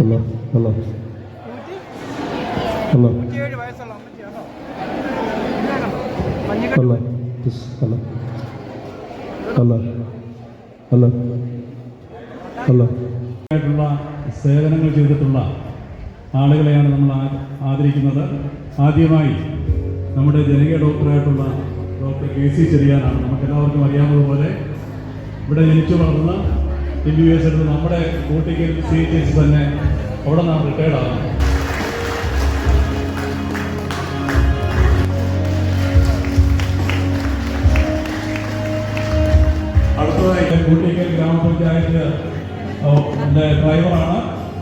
Hello hello hello hello hello hello hello ആയിട്ടുള്ള സേവനങ്ങൾ ചെയ്തിട്ടുള്ള ആളുകളെയാണ് നമ്മൾ ആദരിക്കുന്നത്. ആദ്യമായി നമ്മുടെ ജനകീയ ഡോക്ടറായിട്ടുള്ള ഡോക്ടർ KC ചെറിയാനാണ്. നമുക്കെല്ലാവർക്കും അറിയാവുന്നതുപോലെ ഇവിടെ ജനിച്ചു വളർന്ന് MBBS എടുത്ത് നമ്മുടെ കോട്ടിക്കൽ CHS തന്നെ അവിടെ നാം റിട്ടയർഡാണ്. അടുത്തതായി കോട്ടിക്കൽ ഗ്രാമപഞ്ചായത്ത് ഡ്രൈവറാണ്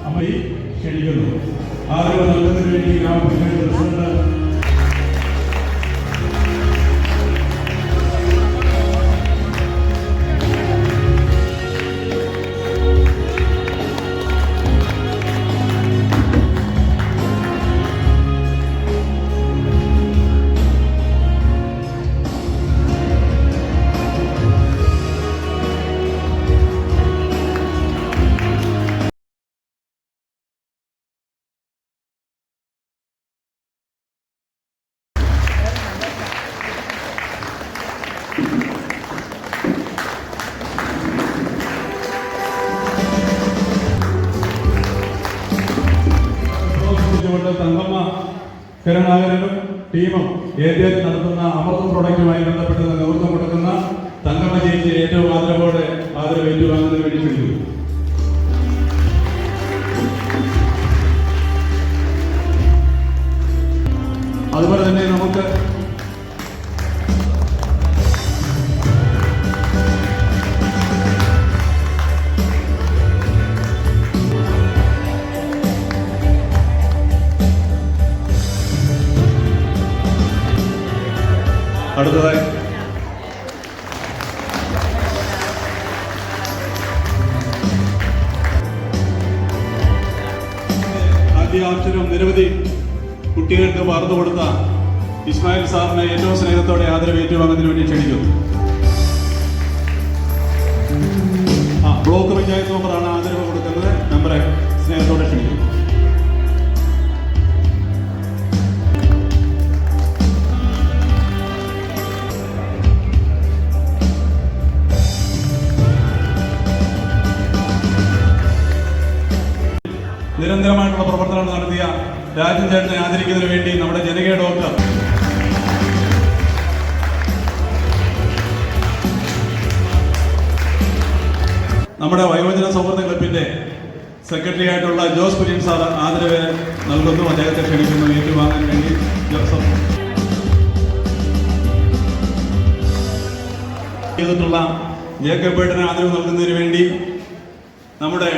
അമ്മയി ക്ഷണിക്കുന്നു. ആദരവ് നൽകുന്നതിന് വേണ്ടി ഗ്രാമപഞ്ചായത്ത് പ്രസിഡന്റ് തങ്കമ്മ കരുണാകരനും ടീമും ഏരിയയിൽ നടത്തുന്ന അമൃതം പ്രോഡക്റ്റുമായി ബന്ധപ്പെട്ട് നേതൃത്വം കൊടുക്കുന്ന തങ്കമ്മ ചേച്ചി ഏറ്റവും ആദരവോടെ ആദരവ് ഏറ്റുവാങ്ങുന്നതിന് വേണ്ടി ക്ഷണിക്കുന്നു. അതുപോലെ തന്നെ നമുക്ക് അടുത്തതായി ആദ്യാക്ഷരം നിരവധി കുട്ടികൾക്ക് പകർന്നു കൊടുത്ത ഇസ്മായിൽ സാറിനെ ഏറ്റവും സ്നേഹത്തോടെ ആദരവ് ഏറ്റുവാങ്ങുന്നതിന് വേണ്ടി ക്ഷണിക്കുന്നു. ബ്ലോക്ക് പഞ്ചായത്ത് മെമ്പറാണ് ആദരവ് കൊടുക്കുന്നത്. മെമ്പറെ സ്നേഹത്തോടെ ക്ഷണിക്കുന്നു. നിരന്തരമായിട്ടുള്ള പ്രവർത്തനങ്ങൾ നടത്തിയ രാജൻ ചേട്ടനെ ആദരിക്കുന്നതിന് വേണ്ടി നമ്മുടെ ജനകീയ ഡോക്ടർ നമ്മുടെ വയോജന സൗഹൃദ ക്ലബിന്റെ സെക്രട്ടറി ആയിട്ടുള്ള ജോസ് കുര്യൻ സാർ ആദരവ് നൽകുന്നു. അദ്ദേഹത്തെ ക്ഷണിക്കുന്നു ഏറ്റുവാങ്ങാൻ വേണ്ടി. ചെയ്തിട്ടുള്ള ജേക്കബ് ബേട്ടന് ആദരവ് നൽകുന്നതിന് വേണ്ടി നമ്മുടെ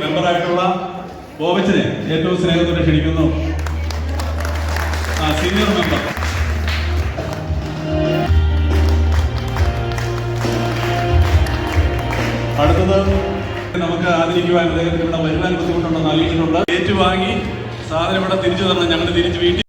മെമ്പറായിട്ടുള്ള ബോബച്ചനെ ഏറ്റവും സ്നേഹത്തോടെ ക്ഷണിക്കുന്നു. സീനിയർ മെമ്പർ അടുത്തത് നമുക്ക് ആദരിക്കുവാൻ അദ്ദേഹത്തിന് ഇവിടെ വരുവാൻ ബുദ്ധിമുട്ടുണ്ടെന്ന് അറിയിച്ചിട്ടുണ്ട്. ഏറ്റുവാങ്ങി സാധനം ഇവിടെ തിരിച്ചു തരണം. ഞങ്ങൾ തിരിച്ച് വീട്ടിൽ